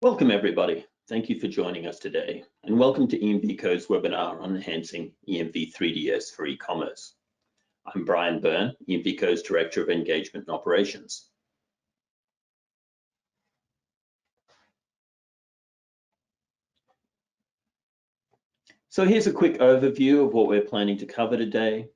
Welcome everybody. Thank you for joining us today, and welcome to EMVCo's webinar on enhancing EMV 3DS for e-commerce. I'm Brian Byrne, EMVCo's Director of Engagement and Operations. So here's a quick overview of what we're planning to cover today.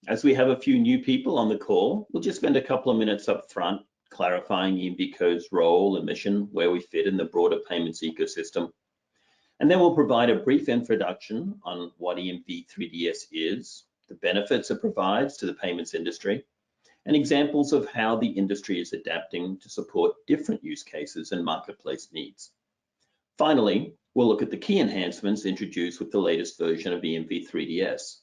As we have a few new people on the call, we'll just spend a couple of minutes up front clarifying EMVCo's role and mission, where we fit in the broader payments ecosystem. And then we'll provide a brief introduction on what EMV 3DS is, the benefits it provides to the payments industry, and examples of how the industry is adapting to support different use cases and marketplace needs. Finally, we'll look at the key enhancements introduced with the latest version of EMV 3DS.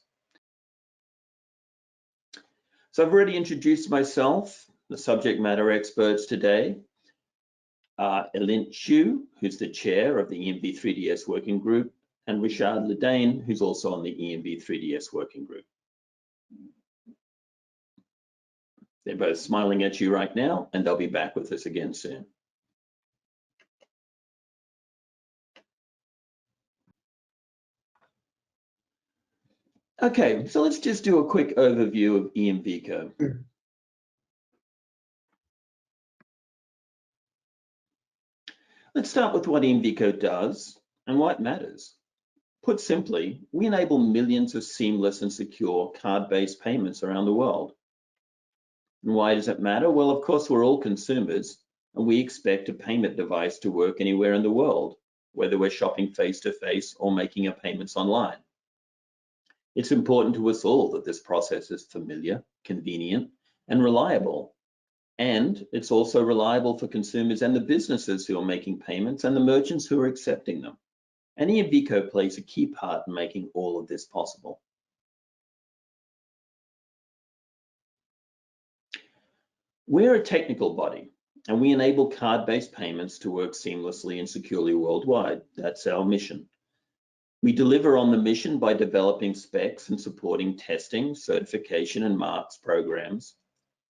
So I've already introduced myself. The subject matter experts today are Elin Chu, who's the chair of the EMV 3DS working group, and Richard Ledane, who's also on the EMV 3DS working group. They're both smiling at you right now, and they'll be back with us again soon. Okay, so let's just do a quick overview of EMVCo. Let's start with what EMVCo does and why it matters. Put simply, we enable millions of seamless and secure card-based payments around the world. And why does it matter? Well, of course, we're all consumers, and we expect a payment device to work anywhere in the world, whether we're shopping face-to-face or making our payments online. It's important to us all that this process is familiar, convenient, and reliable. And it's also reliable for consumers and the businesses who are making payments and the merchants who are accepting them. And EMVCo plays a key part in making all of this possible. We're a technical body, and we enable card-based payments to work seamlessly and securely worldwide. That's our mission. We deliver on the mission by developing specs and supporting testing, certification, and marks programs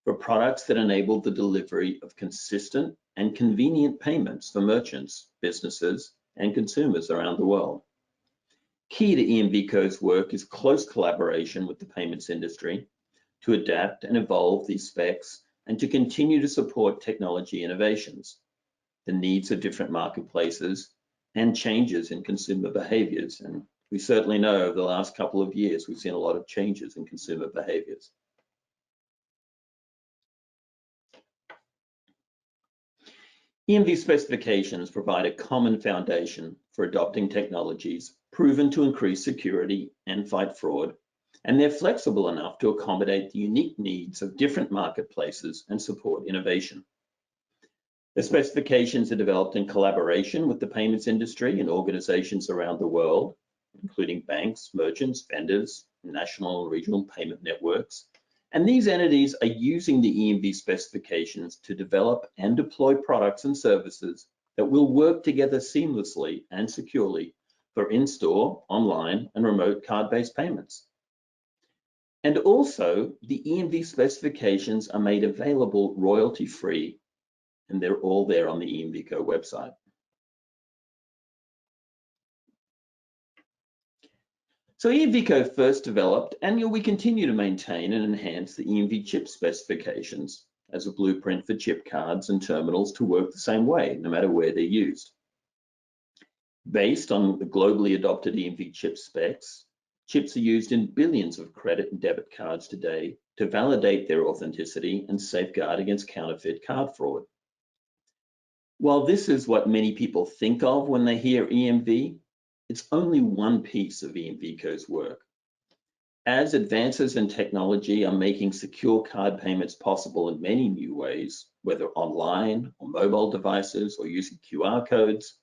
for products that enable the delivery of consistent and convenient payments for merchants, businesses, and consumers around the world. Key to EMVCo's work is close collaboration with the payments industry to adapt and evolve these specs and to continue to support technology innovations, the needs of different marketplaces, and changes in consumer behaviors. And we certainly know over the last couple of years, we've seen a lot of changes in consumer behaviors. EMV specifications provide a common foundation for adopting technologies proven to increase security and fight fraud, and they're flexible enough to accommodate the unique needs of different marketplaces and support innovation. The specifications are developed in collaboration with the payments industry and organizations around the world, including banks, merchants, vendors, national and regional payment networks. And these entities are using the EMV specifications to develop and deploy products and services that will work together seamlessly and securely for in-store, online, and remote card-based payments. And also, the EMV specifications are made available royalty-free, and they're all there on the EMVCo website. So EMVCo first developed, and we continue to maintain and enhance the EMV chip specifications as a blueprint for chip cards and terminals to work the same way, no matter where they're used. Based on the globally adopted EMV chip specs, chips are used in billions of credit and debit cards today to validate their authenticity and safeguard against counterfeit card fraud. While this is what many people think of when they hear EMV, it's only one piece of EMVCo's work. As advances in technology are making secure card payments possible in many new ways, whether online or mobile devices or using QR codes,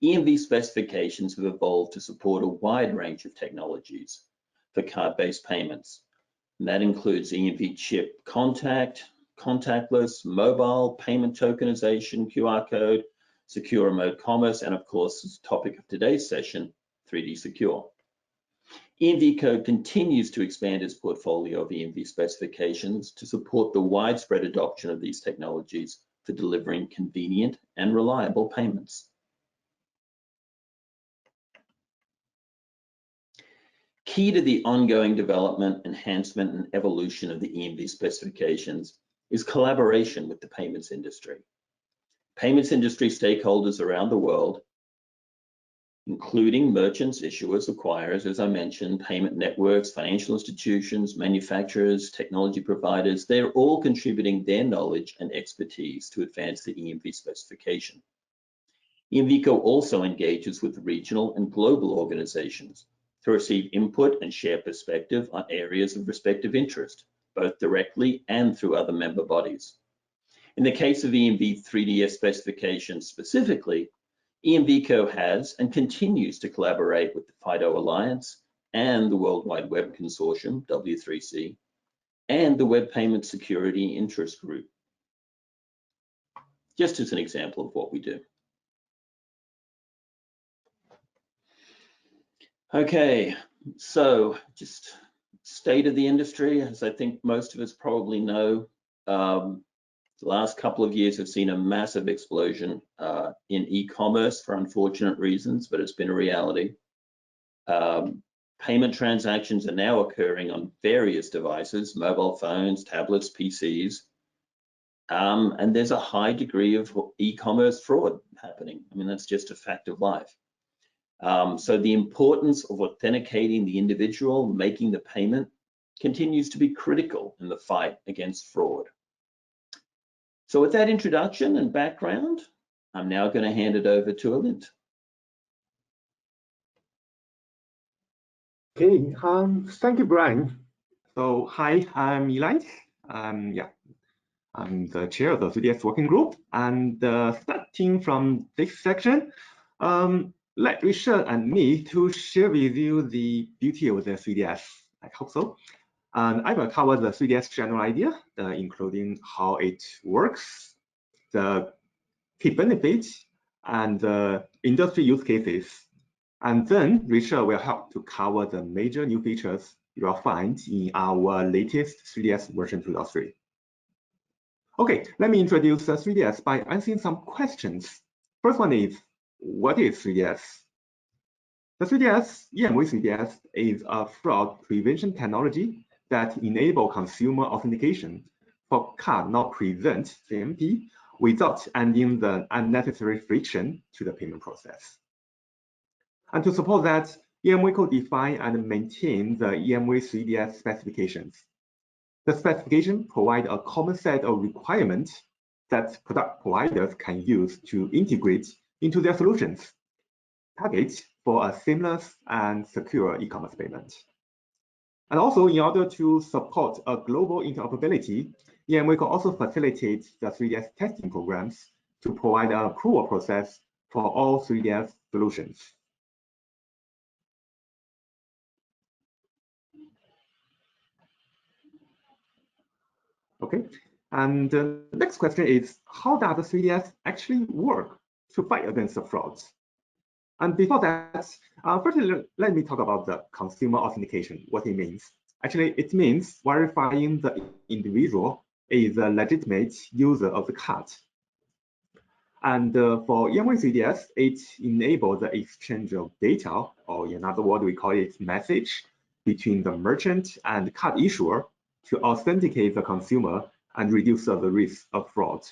EMV specifications have evolved to support a wide range of technologies for card-based payments. And that includes EMV chip contact, contactless, mobile, payment tokenization, QR code, secure remote commerce, and of course, as topic of today's session, 3D Secure. EMVCo continues to expand its portfolio of EMV specifications to support the widespread adoption of these technologies for delivering convenient and reliable payments. Key to the ongoing development, enhancement, and evolution of the EMV specifications is collaboration with the payments industry. Payments industry stakeholders around the world, including merchants, issuers, acquirers, as I mentioned, payment networks, financial institutions, manufacturers, technology providers, they're all contributing their knowledge and expertise to advance the EMV specification. EMVCo also engages with regional and global organizations to receive input and share perspective on areas of respective interest, both directly and through other member bodies. In the case of EMV 3DS specifications specifically, EMVCo has and continues to collaborate with the FIDO Alliance and the World Wide Web Consortium, W3C, and the Web Payment Security Interest Group, just as an example of what we do. Okay, so just state of the industry, as I think most of us probably know, the last couple of years have seen a massive explosion in e-commerce for unfortunate reasons, but it's been a reality. Payment transactions are now occurring on various devices, mobile phones, tablets, PCs, and there's a high degree of e-commerce fraud happening. I mean, that's just a fact of life. So the importance of authenticating the individual making the payment continues to be critical in the fight against fraud. So with that introduction and background, I'm now going to hand it over to Alint. Okay, thank you, Brian. So hi, I'm Eli. I'm the chair of the 3DS working group, and starting from this section, let Richard and me to share with you the beauty of the 3DS. I hope so. And I will cover the 3DS general idea, including how it works, the key benefits, and the industry use cases. And then Richard will help to cover the major new features you will find in our latest 3DS version 2.3. Okay, let me introduce the 3DS by answering some questions. First one is, what is 3DS? The 3DS, EMV 3DS, is a fraud prevention technology that enables consumer authentication for card not present CMP without adding the unnecessary friction to the payment process. And to support that, EMVCo define and maintain the EMV 3DS specifications. The specification provides a common set of requirements that product providers can use to integrate into their solutions, target for a seamless and secure e-commerce payment. And also, in order to support a global interoperability, EMVCo also facilitates the 3DS testing programs to provide an approval process for all 3DS solutions. Okay, and the next question is, how does the 3DS actually work to fight against the frauds? And before that, first let me talk about the consumer authentication, what it means. Actually, it means verifying the individual is a legitimate user of the card. And for EMV 3DS, it enables the exchange of data, or in other words, we call it message, between the merchant and card issuer to authenticate the consumer and reduce the risk of fraud.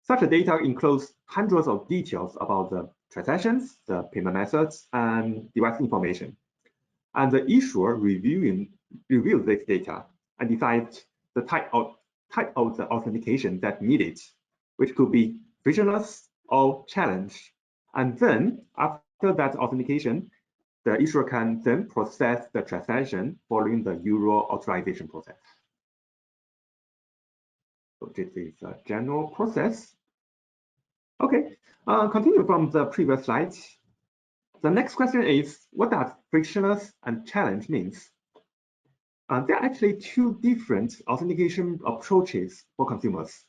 Such data includes hundreds of details about the transactions, the payment methods, and device information. And the issuer reviews this data and decides the type of the authentication that needed, which could be frictionless or challenge. And then after that authentication, the issuer can then process the transaction following the Euro authorization process. So this is a general process. Okay, continue from the previous slide. The next question is, what does frictionless and challenge means? There are actually two different authentication approaches for consumers.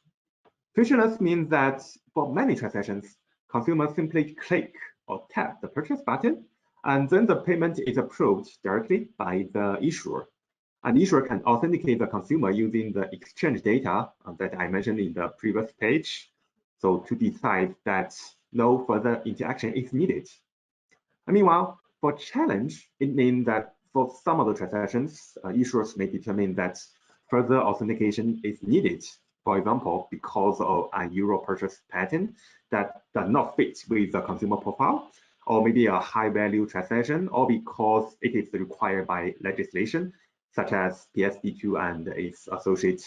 Frictionless means that for many transactions, consumers simply click or tap the purchase button, and then the payment is approved directly by the issuer. And the issuer can authenticate the consumer using the exchange data that I mentioned in the previous page, so to decide that no further interaction is needed. And meanwhile, for challenge, it means that for some of the transactions, issuers may determine that further authentication is needed. For example, because of a euro purchase pattern that does not fit with the consumer profile, or maybe a high-value transaction, or because it is required by legislation, such as PSD2 and its associated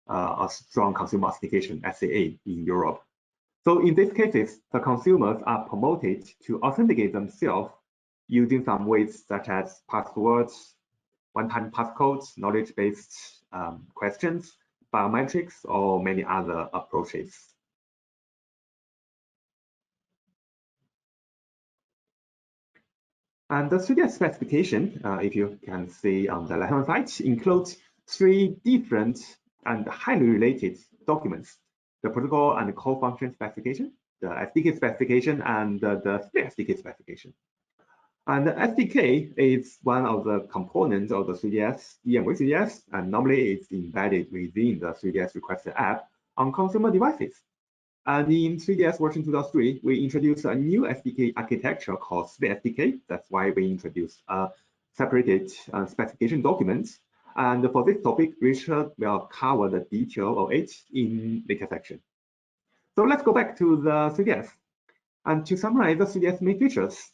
a strong consumer authentication (SAA) in Europe. So in these cases, the consumers are promoted to authenticate themselves using some ways such as passwords, one-time passcodes, knowledge-based questions, biometrics, or many other approaches. And the 3DS specification, if you can see on the left-hand side, includes 3 different and highly related documents: the protocol and core function specification, the SDK specification, and the Split-SDK specification. And the SDK is one of the components of the 3DS, EMV 3DS, and normally it's embedded within the 3DS requested app on consumer devices. And in 3DS version 2.3, we introduced a new SDK architecture called Split-SDK. That's why we introduced a separated specification document. And for this topic, Richard will cover the detail of it in later section. So let's go back to the 3DS. And to summarize the 3DS main features,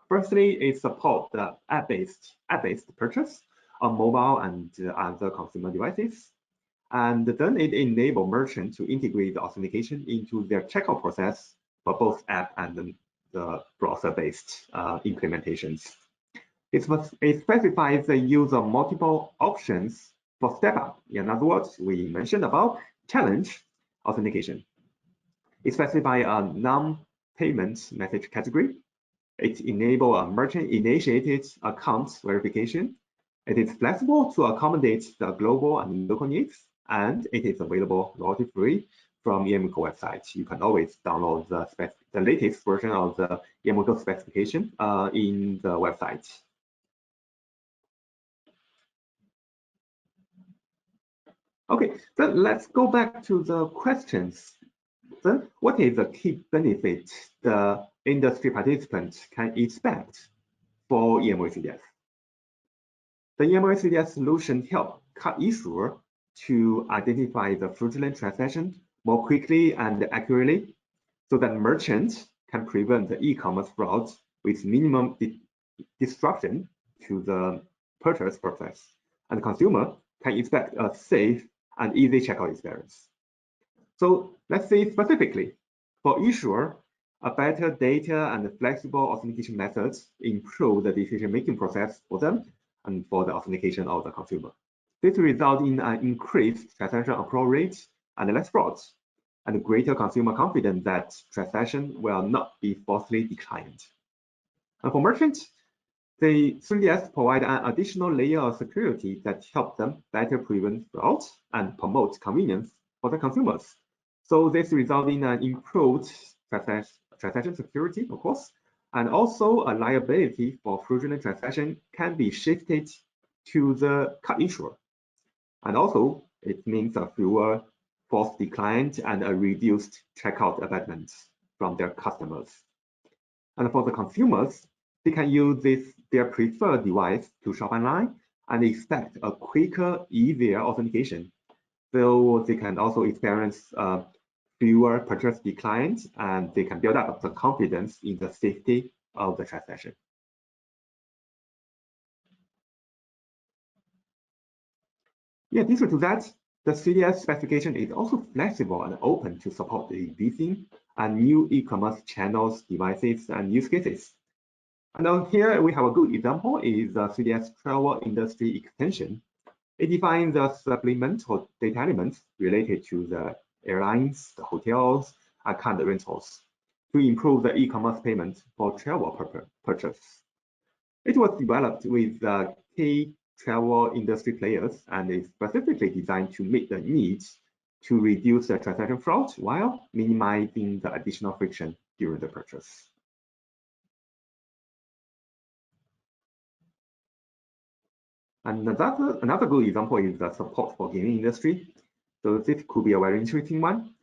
firstly, it supports the app-based purchase on mobile and other consumer devices. And then it enables merchants to integrate the authentication into their checkout process for both app and the browser-based implementations. It specifies the use of multiple options for step-up. In other words, we mentioned about challenge authentication. It specifies a non-payment message category. It enables a merchant-initiated account verification. It is flexible to accommodate the global and local needs, and it is available royalty-free from EMVCo website. You can always download the latest version of the EMVCo specification in the website. Okay, then let's go back to the questions. Then, what is the key benefit the industry participants can expect for EMV 3DS? The EMV 3DS solution helps card issuer to identify the fraudulent transaction more quickly and accurately, so that merchants can prevent the e-commerce fraud with minimum disruption to the purchase process, and the consumer can expect a safe and easy checkout experience. So let's say specifically, for issuer, a better data and flexible authentication methods improve the decision-making process for them and for the authentication of the consumer. This results in an increased transaction approval rate and less fraud, and greater consumer confidence that transaction will not be falsely declined. And for merchants, the 3DS provide an additional layer of security that helps them better prevent fraud and promote convenience for the consumers. So this results in an improved transaction security, of course, and also a liability for fraudulent transaction can be shifted to the card issuer. And also, it means a fewer false declines and a reduced checkout abandonments from their customers. And for the consumers, they can use their preferred device to shop online and expect a quicker, easier authentication. So they can also experience fewer purchase declines, and they can build up the confidence in the safety of the transaction. In addition to that, the 3DS specification is also flexible and open to support the existing and new e-commerce channels, devices, and use cases. And here we have a good example is the 3DS travel industry extension. It defines the supplemental data elements related to the airlines, the hotels, and car rentals to improve the e-commerce payment for travel purchase. It was developed with key travel industry players and is specifically designed to meet the needs to reduce the transaction fraud while minimizing the additional friction during the purchase. And another good example is the support for gaming industry. So this could be a very interesting one.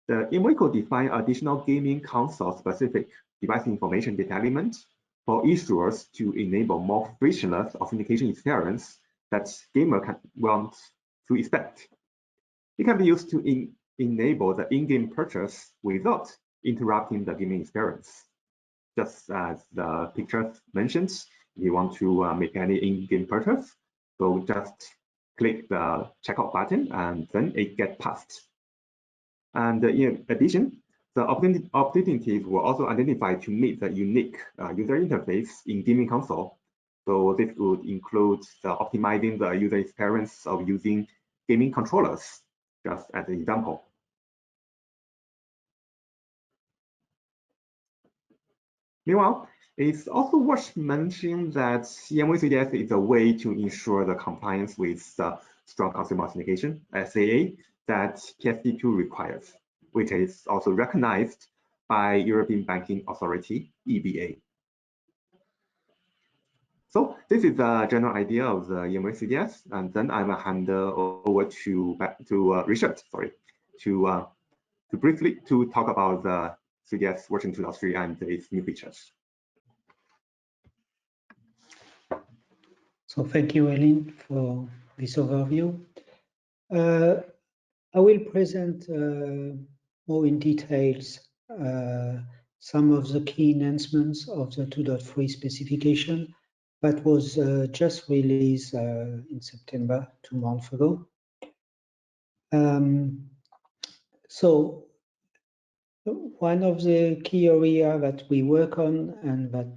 The EMVCo define additional gaming console specific device information data elements for issuers to enable more frictionless authentication experience that gamers can want to expect. It can be used to enable the in-game purchase without interrupting the gaming experience. Just as the picture mentions, if you want to make any in-game purchase, so just click the checkout button and then it gets passed. And in addition, the opportunities were also identified to meet the unique user interface in gaming console. So this would include optimizing the user experience of using gaming controllers, just as an example. Meanwhile, it's also worth mentioning that EMV 3DS is a way to ensure the compliance with strong consumer authentication, SAA, that PSD2 requires, which is also recognized by European Banking Authority, EBA. So this is the general idea of the EMV 3DS, and then I will hand over to Richard, to briefly talk about the 3DS version 2.3 and its new features. So thank you, Eileen, for this overview. I will present more in details some of the key enhancements of the 2.3 specification that was just released in September, 2 months ago. So one of the key areas that we work on and that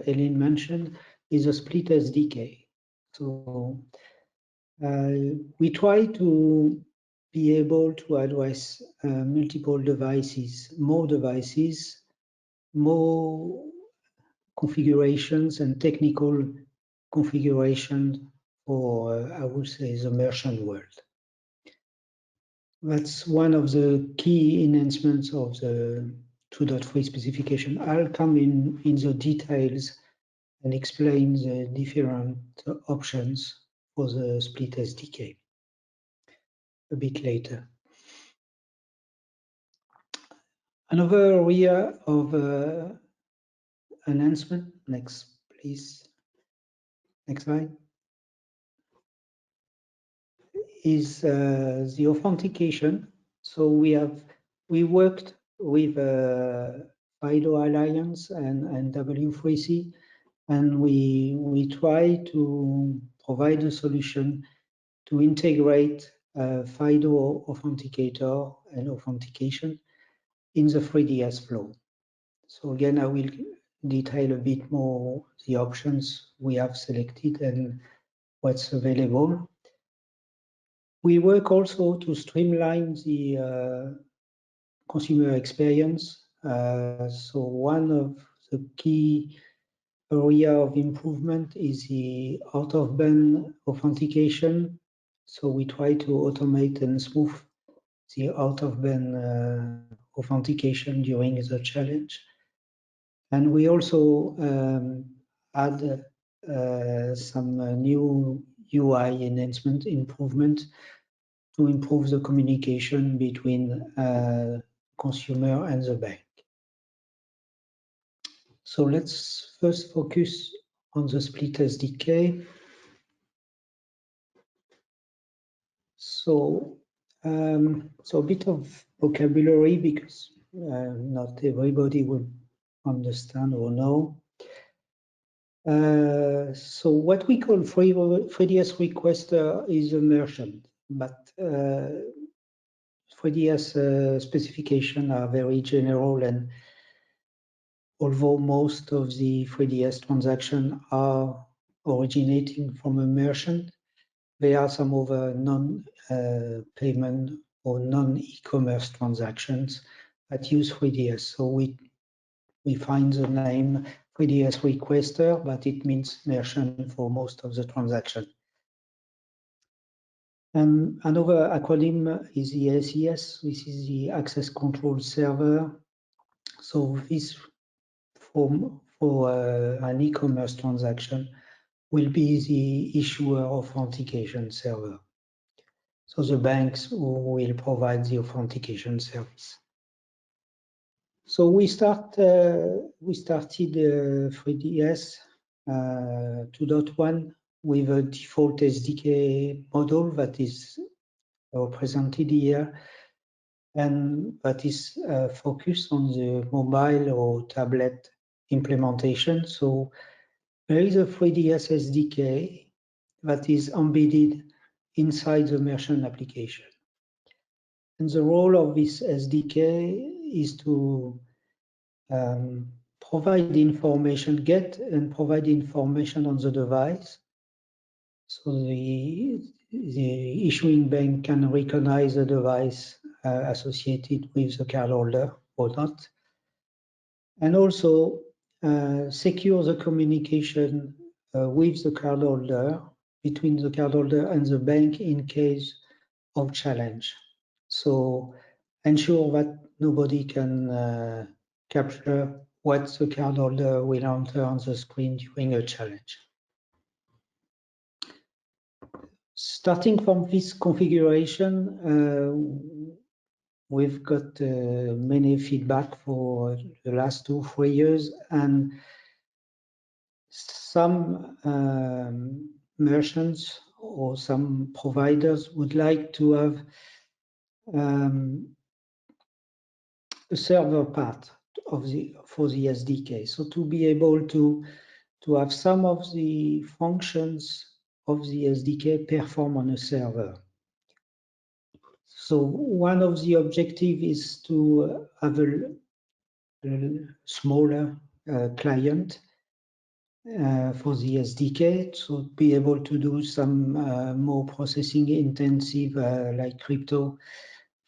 Eileen mentioned is a Split-SDK. So we try to be able to address multiple devices, more configurations and technical configuration for, I would say, the merchant world. That's one of the key enhancements of the 2.3 specification. I'll come in the details and explain the different options for the Split-SDK a bit later. Another area of enhancement, next please, next slide, is the authentication. So we worked with FIDO Alliance and W3C, and we try to provide a solution to integrate FIDO authenticator and authentication in the 3DS flow. So again, I will detail a bit more the options we have selected and what's available. We work also to streamline the consumer experience. So one of the key area of improvement is the out-of-band authentication. So we try to automate and smooth the out-of-band authentication during the challenge. And we also add some new UI enhancement improvement to improve the communication between consumer and the bank. So let's first focus on the Split-SDK. So a bit of vocabulary because not everybody will understand or know. So what we call 3DS requester is a merchant, but 3DS specifications are very general, and although most of the 3DS transactions are originating from a merchant, there are some other non-payment or non-e-commerce transactions that use 3DS. So we find the name 3DS requester, but it means merchant for most of the transaction. And another acronym is the ACS. This is the Access Control Server. So this for an e-commerce transaction will be the issuer authentication server. So the banks will provide the authentication service. So we started 3DS 2.1 with a default SDK model that is represented here, and that is focused on the mobile or tablet implementation. So there is a 3DS SDK that is embedded inside the merchant application. And the role of this SDK is to provide information, get and provide information on the device. So the issuing bank can recognize the device associated with the cardholder or not. And also secure the communication with the cardholder, between the cardholder and the bank in case of challenge. So ensure that nobody can capture what the cardholder will enter on the screen during a challenge. Starting from this configuration, we've got many feedback for the last 2-3 years, and some merchants or some providers would like to have a server part for the SDK. So to be able to have some of the functions of the SDK perform on a server. So one of the objectives is to have a smaller client for the SDK, so be able to do some more processing intensive like crypto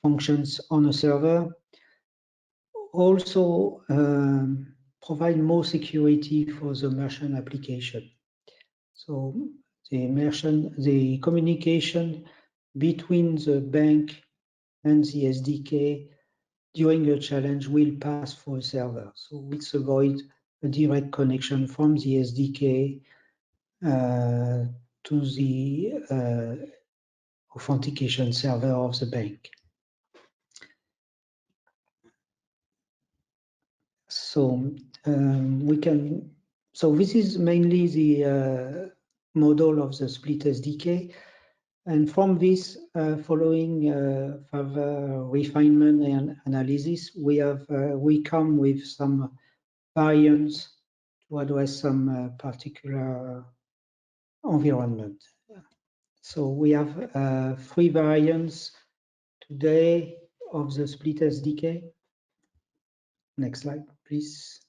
functions on a server. Also provide more security for the merchant application. So the communication between the bank and the SDK during a challenge will pass through a server. So it's avoid a direct connection from the SDK to the authentication server of the bank. So so this is mainly the model of the Split-SDK. And from this, following further refinement and analysis, we come with some variants to address some particular environment. So we have 3 variants today of the Split-SDK. Next slide, please.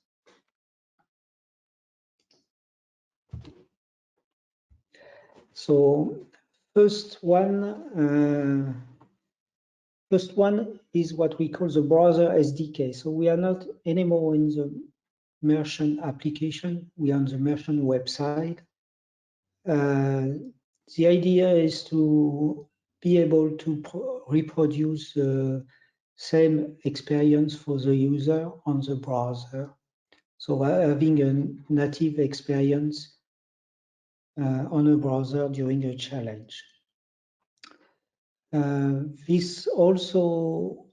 So first one is what we call the browser SDK. So we are not anymore in the merchant application, we are on the merchant website. The idea is to be able to reproduce the same experience for the user on the browser. So having a native experience on a browser during a challenge. This also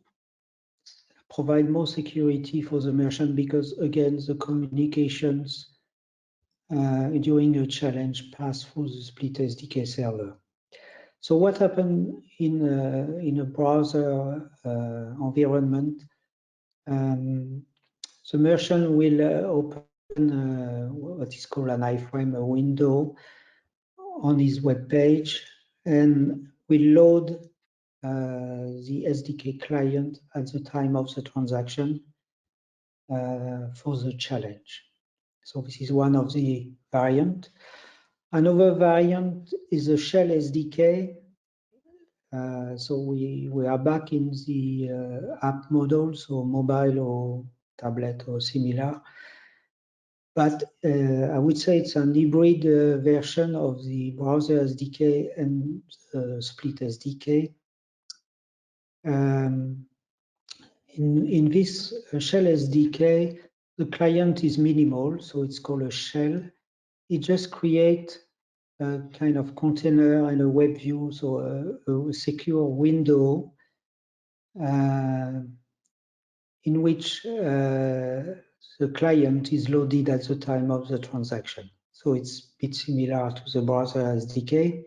provide more security for the merchant because, again, the communications during a challenge pass through the Split-SDK server. So what happened in a browser environment? The merchant will open what is called an iframe, a window on his web page, and will load the SDK client at the time of the transaction for the challenge. So this is one of the variants. Another variant is a shell SDK. So we are back in the app model, so mobile or tablet or similar. But I would say it's an hybrid version of the browser SDK and Split-SDK. In this shell SDK, the client is minimal, so it's called a shell. It just creates a kind of container and a web view, so a secure window in which the client is loaded at the time of the transaction. So it's a bit similar to the browser SDK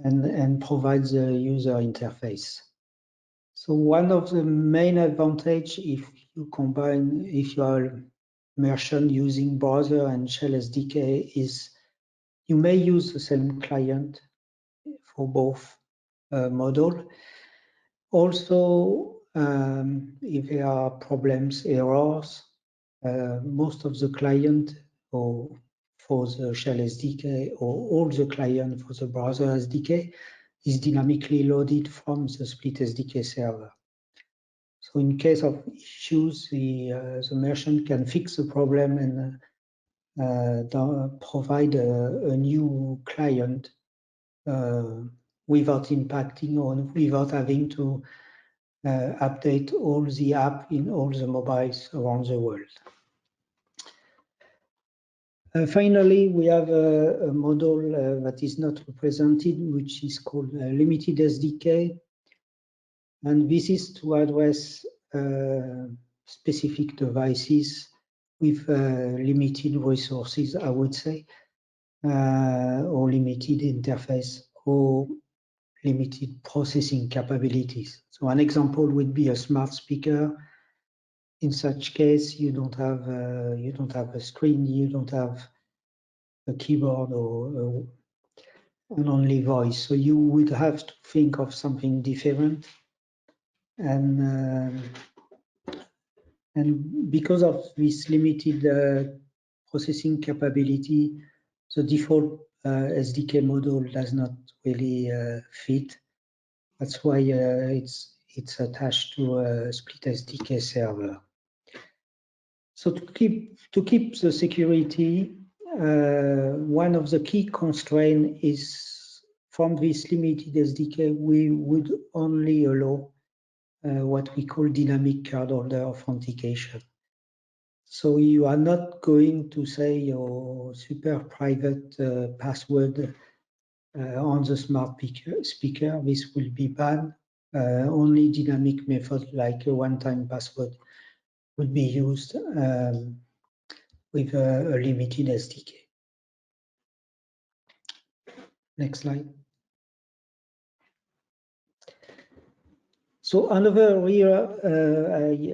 and provides a user interface. So one of the main advantage if you are a merchant using browser and shell SDK is you may use the same client for both model. Also, if there are problems, errors, most of the client or for the shell SDK or all the client for the browser SDK is dynamically loaded from the Split-SDK server. So in case of issues, the merchant can fix the problem and provide a new client without impacting on, without having to update all the app in all the mobiles around the world. Finally, we have a model that is not represented, which is called limited SDK. And this is to address specific devices with limited resources, I would say, or limited interface or limited processing capabilities. So an example would be a smart speaker. In such case, you don't have a screen, you don't have a keyboard or an only voice. So you would have to think of something different. And because of this limited processing capability, the default SDK model does not really fit. That's why it's attached to a Split-SDK server. So to keep the security, one of the key constraints is from this limited SDK, we would only allow what we call dynamic cardholder authentication. So you are not going to say your super private password on the smart speaker. This will be banned. Only dynamic method like a one-time password would be used with a limited SDK. Next slide. So another area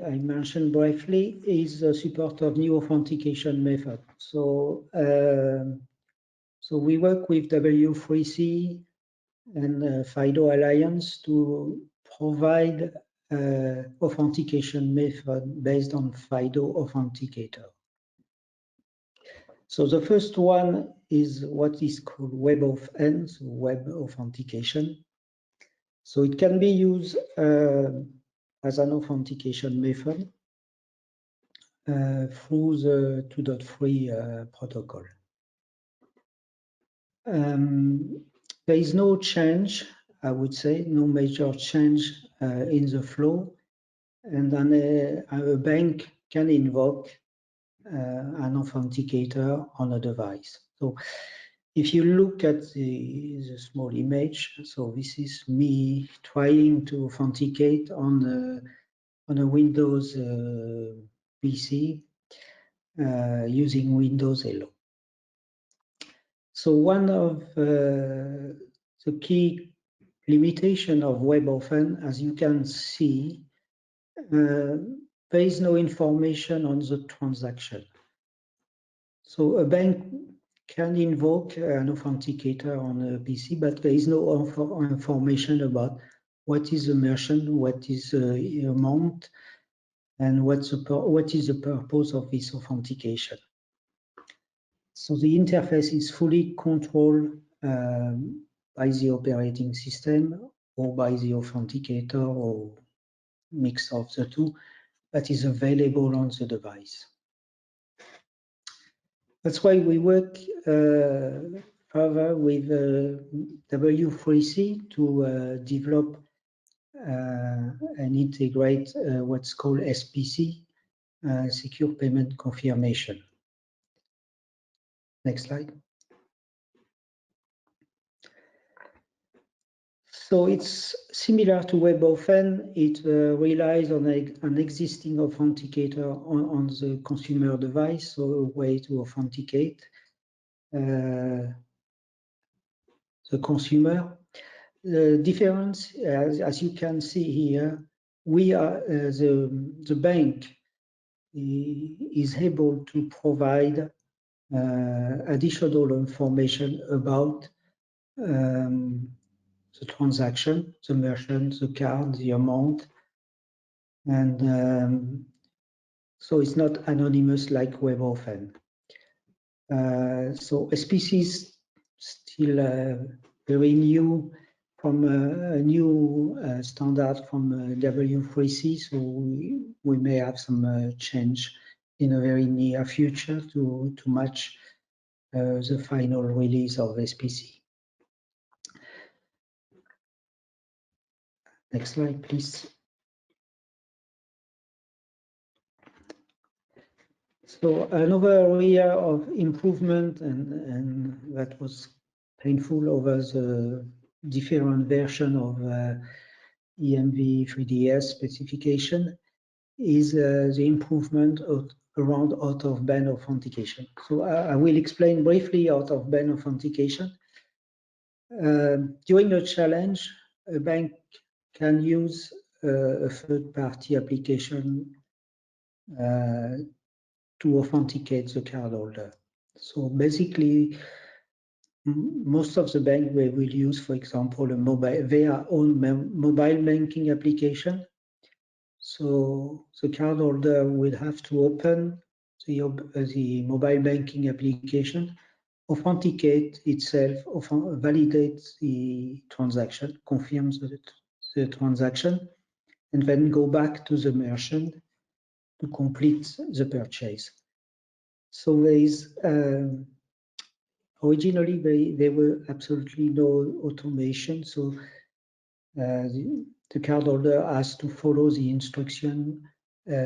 I mentioned briefly is the support of new authentication method. So we work with W3C and FIDO Alliance to provide authentication method based on FIDO Authenticator. So the first one is what is called WebAuthn, so web authentication. So it can be used as an authentication method through the 2.3 protocol. There is no change, I would say, no major change in the flow, and then a bank can invoke an authenticator on a device. So if you look at the small image, so this is me trying to authenticate on a Windows PC using Windows Hello. So one of the key limitation of WebAuthn, as you can see, there is no information on the transaction. So a bank can invoke an authenticator on a PC, but there is no information about what is the merchant, what is the amount, and what is the purpose of this authentication. So the interface is fully controlled by the operating system or by the authenticator or mix of the two that is available on the device. That's why we work further with W3C to develop and integrate what's called SPC, Secure Payment Confirmation. Next slide. So it's similar to WebAuthn. It relies on an existing authenticator on the consumer device, so a way to authenticate the consumer. The difference, as you can see here, we are the bank is able to provide additional information about the transaction, the merchant, the card, the amount, and so it's not anonymous like WebAuthn. So SPC is still very new, from a new standard from W3C, so we may have some change in a very near future to match the final release of SPC. Next slide, please. So another area of improvement, and that was painful over the different version of EMV 3DS specification, is the improvement around out-of-band authentication. So I will explain briefly out-of-band authentication. During a challenge, a bank can use a third-party application to authenticate the cardholder. So basically, most of the bank will use, for example, their own mobile banking application. So the cardholder will have to open the mobile banking application, authenticate itself, validate the transaction, confirm the transaction, and then go back to the merchant to complete the purchase. So there is originally there were absolutely no automation. So the cardholder has to follow the instruction,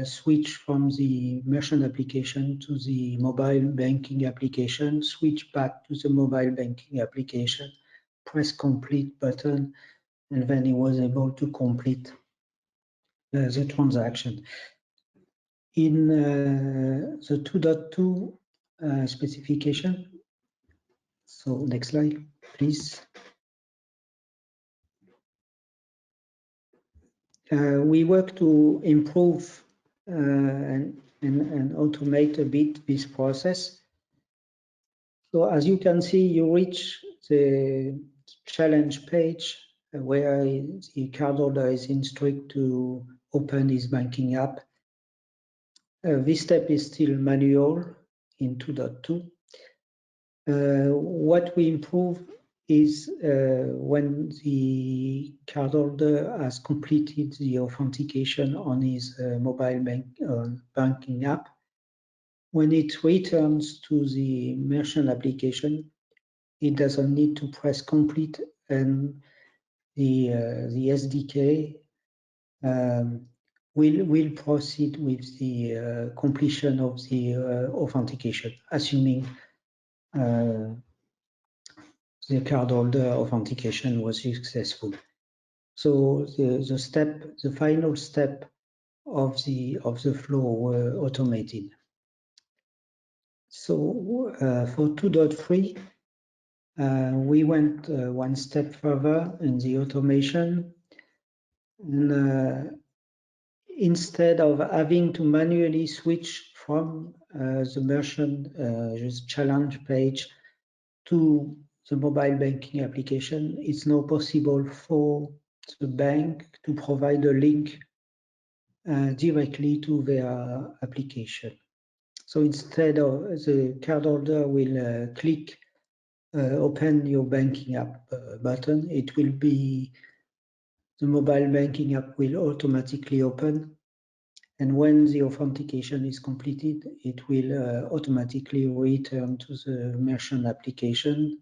switch from the merchant application to the mobile banking application, switch back to the mobile banking application, press complete button, and then he was able to complete the transaction. In the 2.2 specification, so next slide, please. We work to improve and automate a bit this process. So as you can see, you reach the challenge page where the cardholder is instructed to open his banking app. This step is still manual in 2.2. What we improve is when the cardholder has completed the authentication on his mobile banking app, when it returns to the merchant application, it doesn't need to press complete, and the SDK will proceed with the completion of the authentication, assuming the cardholder authentication was successful. So the final step of the flow were automated. So for 2.3, we went one step further in the automation, and instead of having to manually switch from the merchant challenge page to the mobile banking application, it's now possible for the bank to provide a link directly to their application. So instead of the cardholder will click open your banking app button, it will be the mobile banking app will automatically open, and when the authentication is completed, it will automatically return to the merchant application,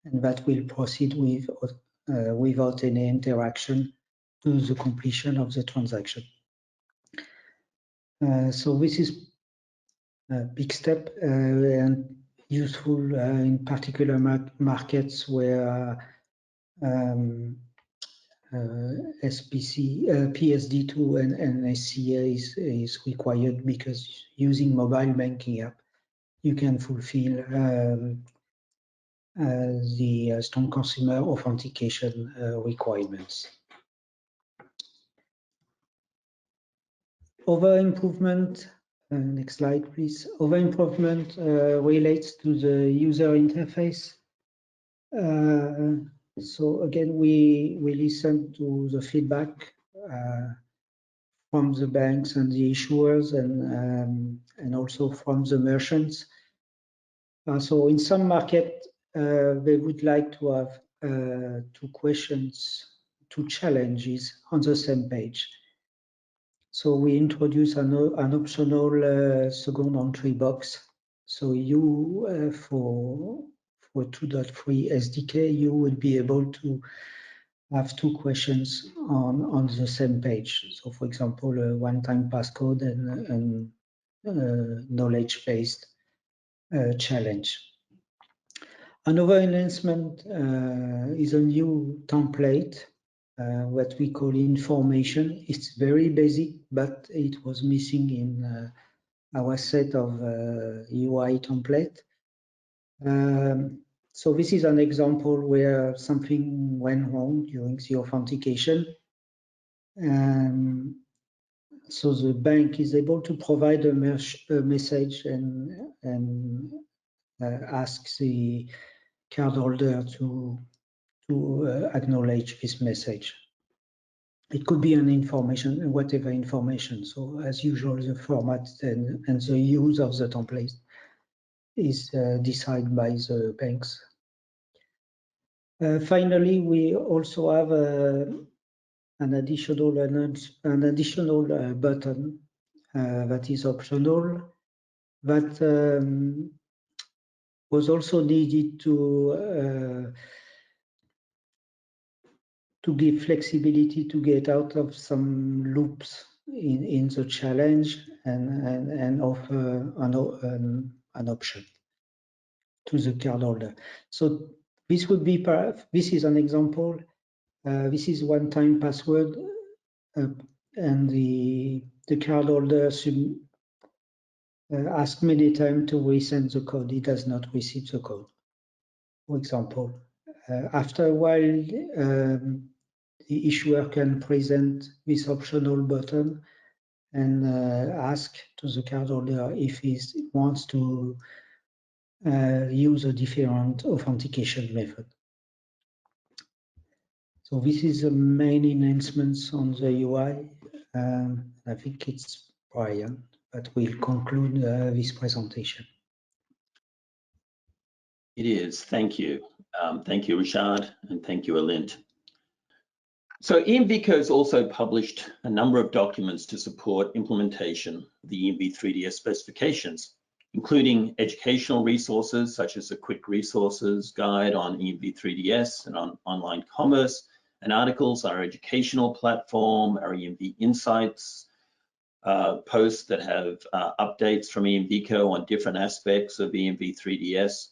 and that will proceed with without any interaction to the completion of the transaction. So this is a big step and useful in particular markets where SPC, PSD2 and SCA is required, because using mobile banking app, you can fulfill the strong consumer authentication requirements. Other improvement, next slide please. Other improvement relates to the user interface. So again, we listen to the feedback from the banks and the issuers, and also from the merchants. So in some market, they would like to have two challenges on the same page. So we introduce an optional second entry box. So you for 2.3 SDK, you would be able to have two questions on the same page. So for example, a one-time passcode and knowledge-based challenge. Another enhancement is a new template, what we call information. It's very basic, but it was missing in our set of UI template. So this is an example where something went wrong during the authentication. So the bank is able to provide a message and ask the cardholder to acknowledge this message. It could be an information, whatever information. So as usual, the format and the use of the template is decided by the banks. Finally, we also have an additional button that is optional, that was also needed to give flexibility to get out of some loops in the challenge and offer an option to the cardholder. So this would be, this is an example. This is one-time password, and the cardholder should ask many times to resend the code. He does not receive the code, for example. After a while, the issuer can present this optional button and ask to the cardholder if he wants to use a different authentication method. So this is the main enhancements on the UI. I think it's Brian that will conclude this presentation. It is. Thank you. Thank you, Richard, and thank you, Alint. So EMVCo has also published a number of documents to support implementation of the EMV 3DS specifications, including educational resources such as a quick resources guide on EMV 3DS and on online commerce, and articles on our educational platform, our EMV Insights, posts that have updates from EMVCo on different aspects of EMV 3DS.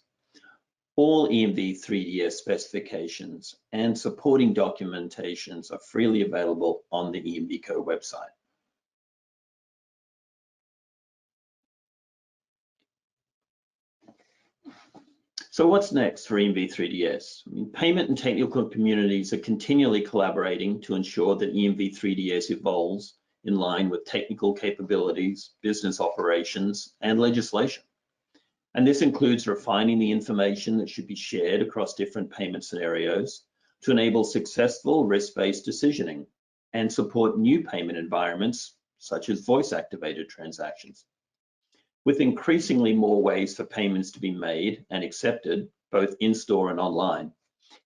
All EMV 3DS specifications and supporting documentations are freely available on the EMVCo website. So what's next for EMV 3DS? I mean, payment and technical communities are continually collaborating to ensure that EMV 3DS evolves in line with technical capabilities, business operations, and legislation. And this includes refining the information that should be shared across different payment scenarios to enable successful risk-based decisioning and support new payment environments, such as voice-activated transactions. With increasingly more ways for payments to be made and accepted, both in-store and online,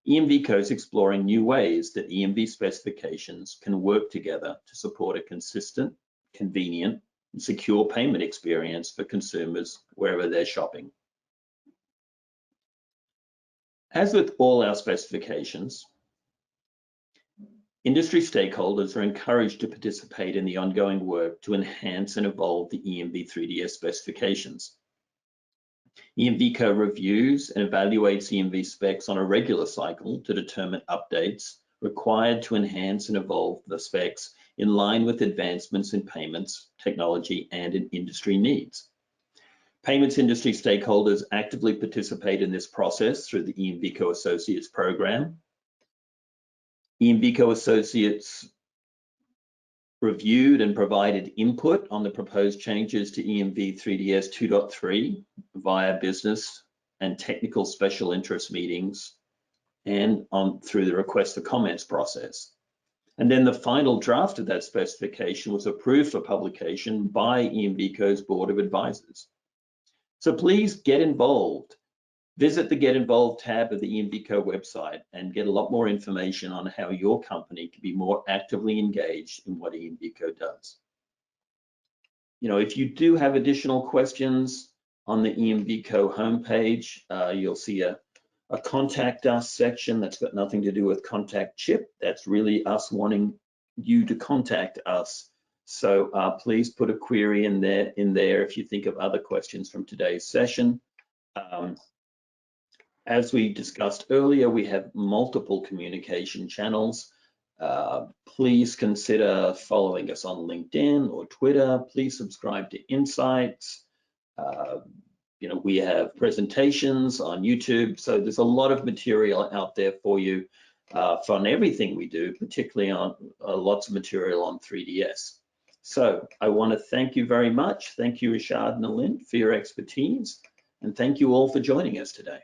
EMVCo is exploring new ways that EMV specifications can work together to support a consistent, convenient, and secure payment experience for consumers wherever they're shopping. As with all our specifications, industry stakeholders are encouraged to participate in the ongoing work to enhance and evolve the EMV 3DS specifications. EMVCo reviews and evaluates EMV specs on a regular cycle to determine updates required to enhance and evolve the specs in line with advancements in payments, technology, and in industry needs. Payments industry stakeholders actively participate in this process through the EMVCo Associates program. EMVCo Associates reviewed and provided input on the proposed changes to EMV 3DS 2.3 via business and technical special interest meetings and through the request for comments process. And then the final draft of that specification was approved for publication by EMVCo's Board of Advisors. So please get involved. Visit the Get Involved tab of the EMVCo website and get a lot more information on how your company can be more actively engaged in what EMVCo does. You know, if you do have additional questions on the EMVCo homepage, you'll see a contact us section that's got nothing to do with contact Chip. That's really us wanting you to contact us. So please put a query in there if you think of other questions from today's session. As we discussed earlier, we have multiple communication channels. Please consider following us on LinkedIn or Twitter. Please subscribe to Insights. You know, we have presentations on YouTube. So there's a lot of material out there for you on everything we do, particularly on lots of material on 3DS. So I want to thank you very much. Thank you, Rashad and Alin, for your expertise. And thank you all for joining us today.